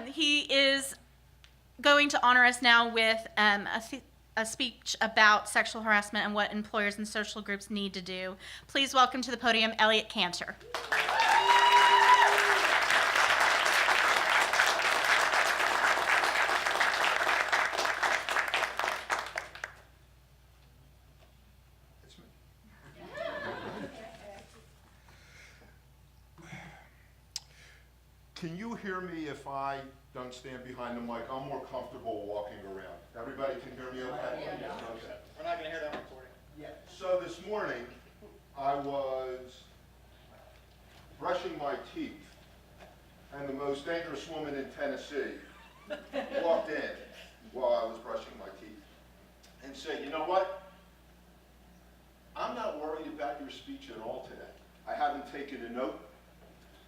He is going to honor us now with a speech about sexual harassment and what employers and social groups need to do. Please welcome to the podium Eliott Canter. Can you hear me if I don't stand behind the mic? I'm more comfortable walking around. Everybody can hear me okay? Yeah. Okay. We're not going to hear that recording. Yeah. So this morning, I was brushing my teeth, and the most dangerous woman in Tennessee walked in while I was brushing my teeth and said, "You know what? I'm not worried about your speech at all today. I haven't taken a note.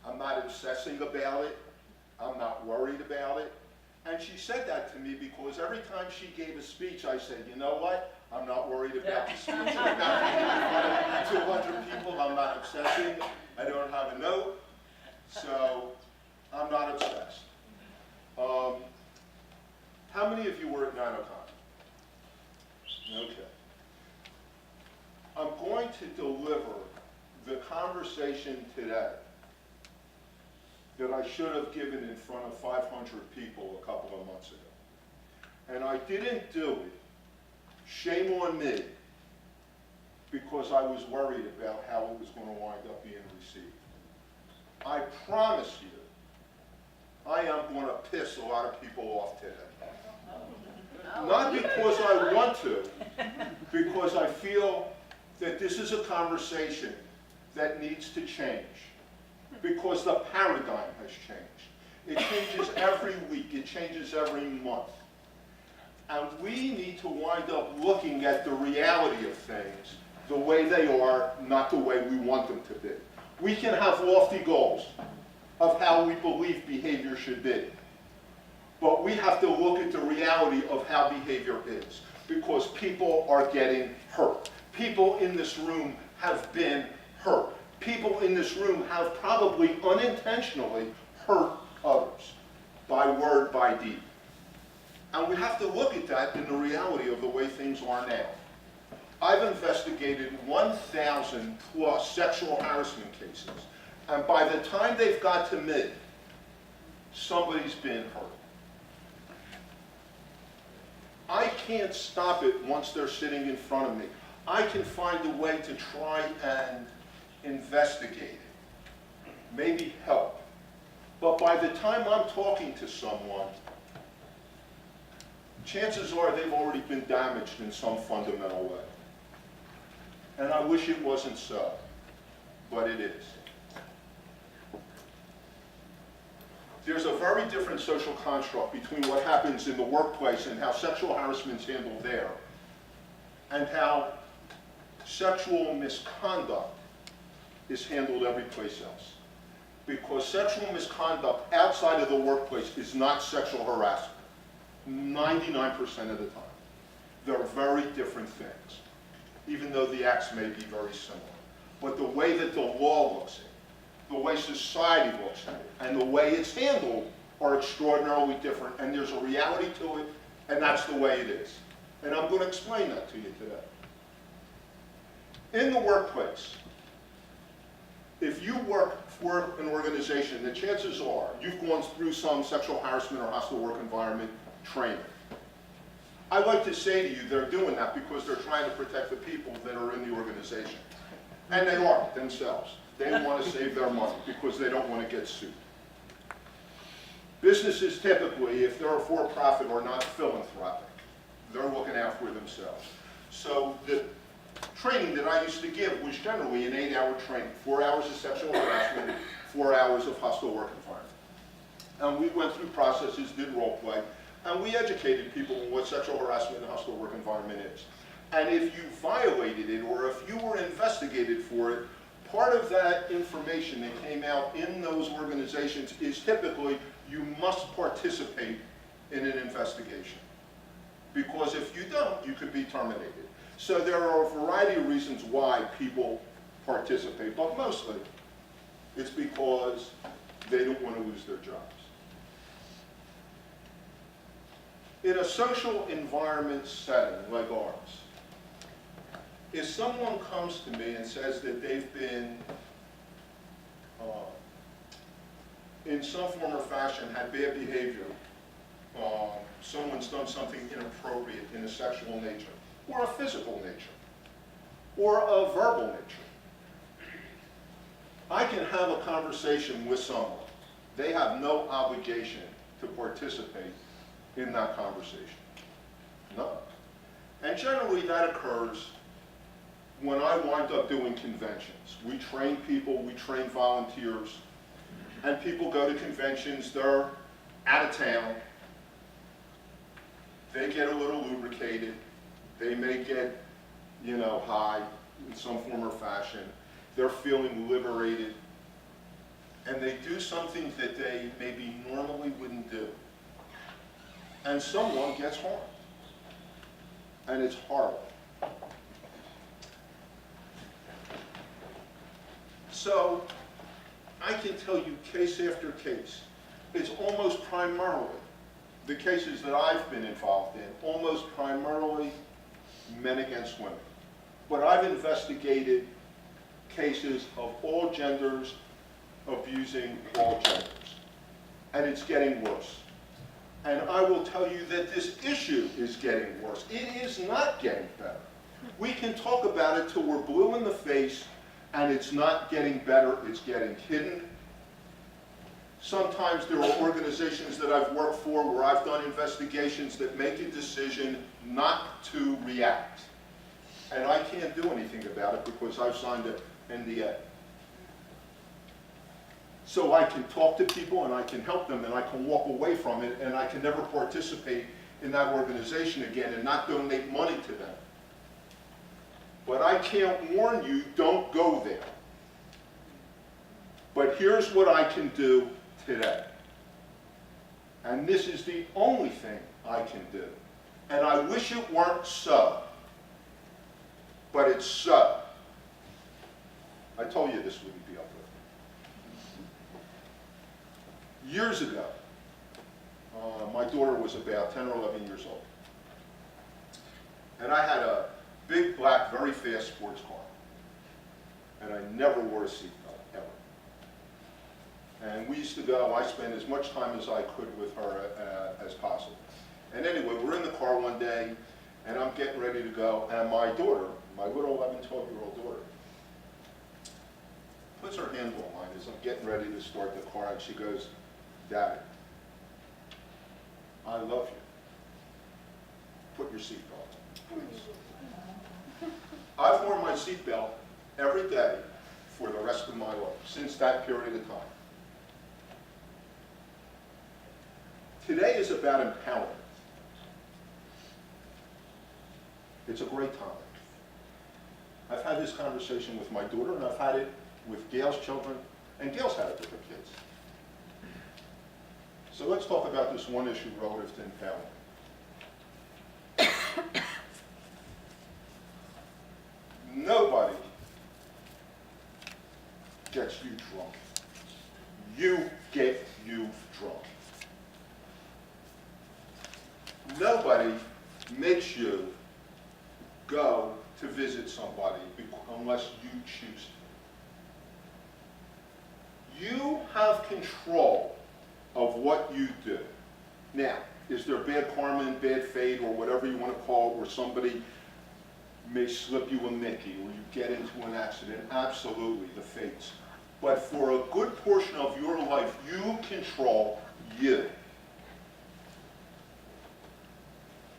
I'm not obsessing about it. I'm not worried about it." And she said that to me because every time she gave a speech, I said, "You know what? I'm not worried about the speech. I'm not being in front of 200 people. I'm not obsessing. I don't have a note. So I'm not obsessed." How many of you were at 9 o'clock? Okay. I'm going to deliver the conversation today that I should have given in front of 500 people a couple of months ago. And I didn't do it, shame on me, because I was worried about how it was going to wind up being received. I promise you, I am going to piss a lot of people off today. Not because I want to, because I feel that this is a conversation that needs to change. Because the paradigm has changed. It changes every week, it changes every month. And we need to wind up looking at the reality of things the way they are, not the way we want them to be. We can have lofty goals of how we believe behavior should be. But we have to look at the reality of how behavior is. Because people are getting hurt. People in this room have been hurt. People in this room have probably unintentionally hurt others by word, by deed. And we have to look at that in the reality of the way things are now. I've investigated 1,000 plus sexual harassment cases, and by the time they've got to me, somebody's been hurt. I can't stop it once they're sitting in front of me. I can find a way to try and investigate it, maybe help. But by the time I'm talking to someone, chances are they've already been damaged in some fundamental way. And I wish it wasn't so, but it is. There's a very different social construct between what happens in the workplace and how sexual harassment is handled there, and how sexual misconduct is handled every place else. Because sexual misconduct outside of the workplace is not sexual harassment, 99% of the time. They're very different things, even though the acts may be very similar. But the way that the law looks at it, the way society looks at it, and the way it's handled are extraordinarily different, and there's a reality to it, and that's the way it is. And I'm going to explain that to you today. In the workplace, if you work for an organization, the chances are you've gone through some sexual harassment or hostile work environment training. I like to say to you they're doing that because they're trying to protect the people that are in the organization. And they are themselves. They want to save their money because they don't want to get sued. Businesses typically, if they're a for-profit or not philanthropic, they're looking out for themselves. So the training that I used to give was generally an 8-hour training, 4 hours of sexual harassment, 4 hours of hostile work environment. And we went through processes, did role play, and we educated people on what sexual harassment and hostile work environment is. And if you violated it or if you were investigated for it, part of that information that came out in those organizations is typically you must participate in an investigation. Because if you don't, you could be terminated. So there are a variety of reasons why people participate, but mostly it's because they don't want to lose their jobs. In a social environment setting like ours, if someone comes to me and says that they've been, in some form or fashion, had bad behavior, someone's done something inappropriate in a sexual nature, or a physical nature, or a verbal nature, I can have a conversation with someone. They have no obligation to participate in that conversation. No. And generally that occurs when I wind up doing conventions. We train people, we train volunteers, and people go to conventions, they're out of town, they get a little lubricated, they may get, high in some form or fashion, they're feeling liberated, and they do something that they maybe normally wouldn't do. And someone gets harmed. And it's horrible. So, I can tell you case after case. It's almost primarily, the cases that I've been involved in, almost primarily men against women. But I've investigated cases of all genders abusing all genders. And it's getting worse. And I will tell you that this issue is getting worse. It is not getting better. We can talk about it till we're blue in the face, and it's not getting better, it's getting hidden. Sometimes there are organizations that I've worked for where I've done investigations that make a decision not to react. And I can't do anything about it because I've signed an NDA. So I can talk to people and I can help them and I can walk away from it and I can never participate in that organization again and not donate money to them. But I can't warn you, don't go there. But here's what I can do today. And this is the only thing I can do. And I wish it weren't so. But it's so. I told you this wouldn't be up with. Years ago, my daughter was about 10 or 11 years old. And I had a big, black, very fast sports car. And I never wore a seatbelt, ever. And we used to go, I spent as much time as I could with her as possible. And anyway, we're in the car one day, and I'm getting ready to go, and my daughter, my little 11, 12-year-old daughter, puts her hand on mine as I'm getting ready to start the car, and she goes, "Daddy, I love you. Put your seatbelt on, please." I've worn my seatbelt every day for the rest of my life, since that period of time. Today is about empowerment. It's a great topic. I've had this conversation with my daughter, and I've had it with Gail's children, and Gail's had it with her kids. So let's talk about this one issue relative to empowerment. Nobody gets you drunk. You get you drunk. Nobody makes you go to visit somebody unless you choose to. You have control of what you do. Now, is there bad karma and bad fate or whatever you want to call it, where somebody may slip you a Mickey or you get into an accident? Absolutely, the fates. But for a good portion of your life, you control you.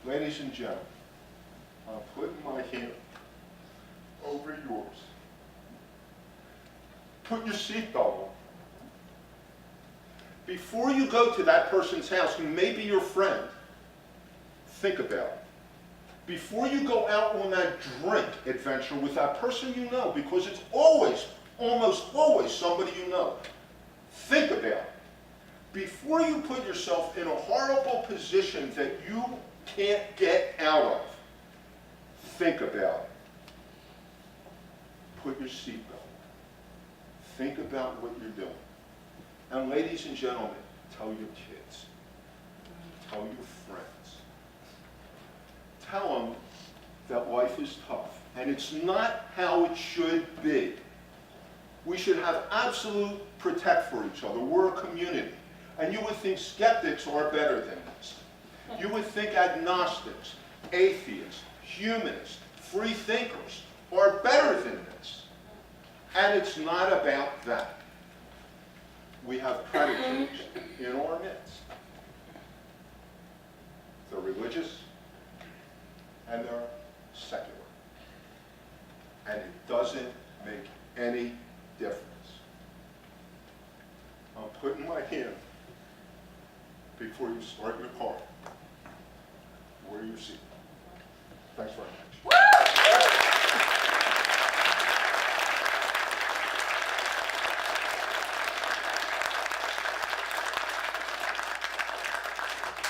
Ladies and gentlemen, I'm putting my hand over yours. Put your seatbelt on. Before you go to that person's house who may be your friend, think about it. Before you go out on that drink adventure with that person you know, because it's always, almost always somebody you know, think about it. Before you put yourself in a horrible position that you can't get out of, think about it. Put your seatbelt on. Think about what you're doing. And ladies and gentlemen, tell your kids, tell your friends, And it's not how it should be. We should have absolute protect for each other. We're a community. And you would think skeptics are better than this. You would think agnostics, atheists, humanists, free thinkers are better than this. And it's not about that. We have predators in our midst. They're religious and they're secular. And it doesn't make any difference. I'm putting my hand before you start your car where you see. Thanks very much.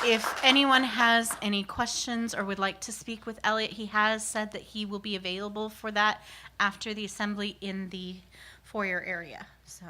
If anyone has any questions or would like to speak with Eliott, he has said that he will be available for that after the assembly in the foyer area. So.